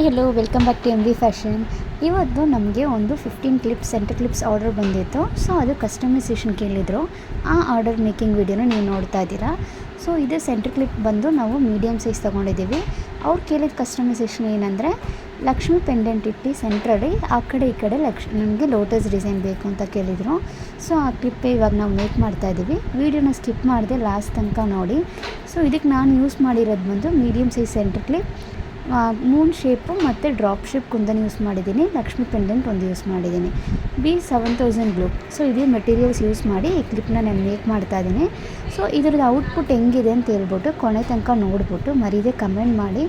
Hi hello welcome back to M V fashion. ಇವತ್ತು ನಮಗೆ ಒಂದು 15 ಕ್ಲಿಪ್ಸ್ ಸೆಂಟರ್ ಕ್ಲಿಪ್ಸ್ ಆರ್ಡರ್ ಬಂದಿತ್ತು. ಸೊ ಅದು ಕಸ್ಟಮೈಸೇಷನ್ ಕೇಳಿದರು. ಆ ಆರ್ಡರ್ ಮೇಕಿಂಗ್ ವಿಡಿಯೋನ ನೀವು ನೋಡ್ತಾ ಇದ್ದೀರಾ. ಸೊ ಇದು ಸೆಂಟರ್ ಕ್ಲಿಪ್ ಬಂದು ನಾವು ಮೀಡಿಯಮ್ ಸೈಜ್ ತೊಗೊಂಡಿದ್ದೀವಿ. ಅವ್ರು ಕೇಳಿದ ಕಸ್ಟಮೈಸೇಷನ್ ಏನಂದರೆ ಲಕ್ಷ್ಮಿ ಪೆಂಡೆಂಟ್ ಇಟ್ಟು ಸೆಂಟ್ರಲ್ಲಿ ಆ ಕಡೆ ಈ ಕಡೆ ನಮಗೆ ಲೋಟಸ್ ಡಿಸೈನ್ ಬೇಕು ಅಂತ ಕೇಳಿದರು. ಸೊ ಆ ಕ್ಲಿಪ್ಪೇ ಇವಾಗ ನಾವು ಮೇಕ್ ಮಾಡ್ತಾಯಿದ್ದೀವಿ. ವೀಡಿಯೋನ ಸ್ಕಿಪ್ ಮಾಡಿದೆ ಲಾಸ್ಟ್ ತನಕ ನೋಡಿ. ಸೊ ಇದಕ್ಕೆ ನಾನು ಯೂಸ್ ಮಾಡಿರೋದು ಬಂದು medium size centre clip, Moon shape ಮತ್ತು ಡ್ರಾಪ್ ಶೇಪ್ ಕುಂದನ್ ಯೂಸ್ ಮಾಡಿದ್ದೀನಿ. ಲಕ್ಷ್ಮಿ ಪೆಂಡೆಂಟ್ ಒಂದು ಯೂಸ್ ಮಾಡಿದ್ದೀನಿ. B7000 glue. ಸೊ ಇದೇ ಮೆಟೀರಿಯಲ್ಸ್ ಯೂಸ್ ಮಾಡಿ ಈ ಕ್ಲಿಪ್ನ ನಾನು ಮೇಕ್ ಮಾಡ್ತಾಯಿದ್ದೀನಿ. ಸೊ ಇದ್ರದ್ದು ಔಟ್ಪುಟ್ ಹೆಂಗಿದೆ ಅಂತ ಹೇಳ್ಬಿಟ್ಟು ಕೊನೆ ತನಕ ನೋಡ್ಬಿಟ್ಟು ಮರೀದೆ ಕಮೆಂಟ್ ಮಾಡಿ.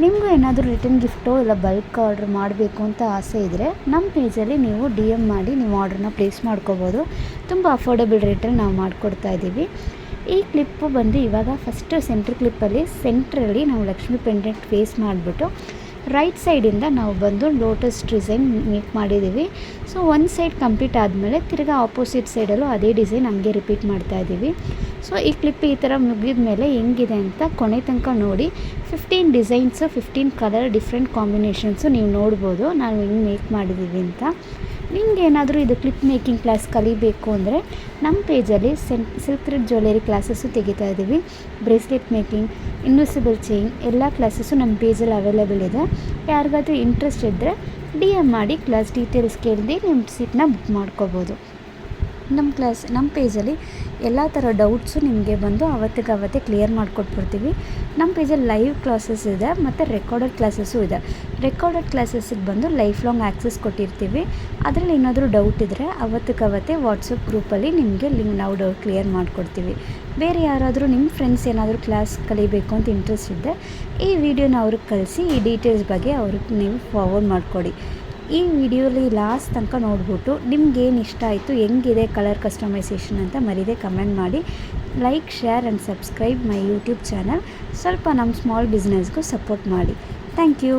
ನಿಮಗೂ ಏನಾದರೂ ರಿಟರ್ನ್ ಗಿಫ್ಟೋ ಇಲ್ಲ ಬಲ್ಕ್ ಆರ್ಡ್ರ್ ಮಾಡಬೇಕು ಅಂತ ಆಸೆ ಇದ್ದರೆ ನಮ್ಮ ಪೇಜಲ್ಲಿ ನೀವು DM ಮಾಡಿ ನೀವು ಆರ್ಡ್ರನ್ನ ಪ್ಲೇಸ್ ಮಾಡ್ಕೋಬೋದು. ತುಂಬ ಅಫೋರ್ಡಬಲ್ ರೇಟಲ್ಲಿ ನಾವು ಮಾಡಿಕೊಡ್ತಾಯಿದ್ದೀವಿ. ಈ ಕ್ಲಿಪ್ಪು ಬಂದು ಇವಾಗ ಫಸ್ಟ್ ಸೆಂಟ್ರ್ ಕ್ಲಿಪ್ಪಲ್ಲಿ ಸೆಂಟ್ರಲ್ಲಿ ನಾವು ಲಕ್ಷ್ಮಿ ಪೆಂಡೆಂಟ್ ಫೇಸ್ ಮಾಡಿಬಿಟ್ಟು ರೈಟ್ ಸೈಡಿಂದ ನಾವು ಬಂದು ಲೋಟಸ್ ಡಿಸೈನ್ ಮೇಕ್ ಮಾಡಿದ್ದೀವಿ. ಸೊ ಒಂದು ಸೈಡ್ ಕಂಪ್ಲೀಟ್ ಆದಮೇಲೆ ತಿರ್ಗಾ ಆಪೋಸಿಟ್ ಸೈಡಲ್ಲೂ ಅದೇ ಡಿಸೈನ್ ಹಂಗೆ ರಿಪೀಟ್ ಮಾಡ್ತಾಯಿದ್ದೀವಿ. ಸೊ ಈ ಕ್ಲಿಪ್ ಈ ಥರ ಮುಗಿದ ಮೇಲೆ ಹೆಂಗಿದೆ ಅಂತ ಕೊನೆ ತನಕ ನೋಡಿ. 15 ಡಿಸೈನ್ಸು, 15 ಕಲರ್ ಡಿಫ್ರೆಂಟ್ ಕಾಂಬಿನೇಷನ್ಸು ನೀವು ನೋಡ್ಬೋದು ನಾವು ಹೆಂಗೆ ಮೇಕ್ ಮಾಡಿದ್ದೀವಿ ಅಂತ. ನಿಮ್ಗೆ ಏನಾದರೂ ಇದು ಕ್ಲಿಪ್ ಮೇಕಿಂಗ್ ಕ್ಲಾಸ್ ಕಲಿಬೇಕು ಅಂದರೆ ನಮ್ಮ ಪೇಜಲ್ಲಿ ಸಿಲ್ಕ್ ಥ್ರೆಡ್ ಜ್ಯುವೆಲರಿ ಕ್ಲಾಸಸ್ಸು ತೆಗಿತಾ ಇದ್ದೀವಿ. ಬ್ರೇಸ್ಲೆಟ್ ಮೇಕಿಂಗ್, ಇನ್ವಿಸಿಬಲ್ ಚೈನ್ ಎಲ್ಲ ಕ್ಲಾಸಸ್ಸು ನಮ್ಮ ಪೇಜಲ್ಲಿ ಅವೈಲೇಬಲ್ ಇದೆ. ಯಾರಿಗಾದ್ರೂ ಇಂಟ್ರೆಸ್ಟ್ ಇದ್ದರೆ DM ಮಾಡಿ ಕ್ಲಾಸ್ ಡೀಟೇಲ್ಸ್ ಕೇಳಿ ನಿಮ್ಮ ಸೀಟ್ನ ಬುಕ್ ಮಾಡ್ಕೋಬೋದು. ನಮ್ಮ ಪೇಜಲ್ಲಿ ಎಲ್ಲ ಥರ ಡೌಟ್ಸು ನಿಮಗೆ ಬಂದು ಅವತ್ತೇ ಕ್ಲಿಯರ್ ಮಾಡಿಕೊಟ್ಬಿಡ್ತೀವಿ. ನಮ್ಮ ಪೇಜಲ್ಲಿ ಲೈವ್ ಕ್ಲಾಸಸ್ ಇದೆ ಮತ್ತು ರೆಕಾರ್ಡೆಡ್ ಕ್ಲಾಸಸ್ಸು ಇದೆ. ರೆಕಾರ್ಡೆಡ್ ಕ್ಲಾಸಸ್ಸಿಗೆ ಬಂದು ಲೈಫ್ ಲಾಂಗ್ ಆ್ಯಕ್ಸಸ್ ಕೊಟ್ಟಿರ್ತೀವಿ. ಅದರಲ್ಲಿ ಏನಾದರೂ ಡೌಟ್ ಇದ್ದರೆ ಅವತ್ತೇ ವಾಟ್ಸಪ್ ಗ್ರೂಪಲ್ಲಿ ನಿಮಗೆ ನಾವು ಡೌಟ್ ಕ್ಲಿಯರ್ ಮಾಡಿಕೊಡ್ತೀವಿ. ಬೇರೆ ಯಾರಾದರೂ ನಿಮ್ಮ ಫ್ರೆಂಡ್ಸ್ ಏನಾದರೂ ಕ್ಲಾಸ್ ಕಲಿಬೇಕು ಅಂತ ಇಂಟ್ರೆಸ್ಟ್ ಇದ್ದರೆ ಈ ವಿಡಿಯೋನ ಅವ್ರಿಗೆ ಕಳಿಸಿ ಈ ಡೀಟೇಲ್ಸ್ ಬಗ್ಗೆ ಅವ್ರಿಗೆ ನೀವು ಫಾರ್ವರ್ಡ್ ಮಾಡಿಕೊಡಿ. ಈ ವಿಡಿಯೋಲಿ ಲಾಸ್ಟ್ ತನಕ ನೋಡ್ಬಿಟ್ಟು ನಿಮ್ಗೇನು ಇಷ್ಟ ಆಯಿತು, ಹೆಂಗಿದೆ ಕಲರ್ ಕಸ್ಟಮೈಸೇಷನ್ ಅಂತ ಮರೀದೆ ಕಮೆಂಟ್ ಮಾಡಿ. Like, share and subscribe my YouTube channel. ಸ್ವಲ್ಪ ನಮ್ಮ ಸ್ಮಾಲ್ ಬಿಸ್ನೆಸ್ಗೂ ಸಪೋರ್ಟ್ ಮಾಡಿ. Thank you.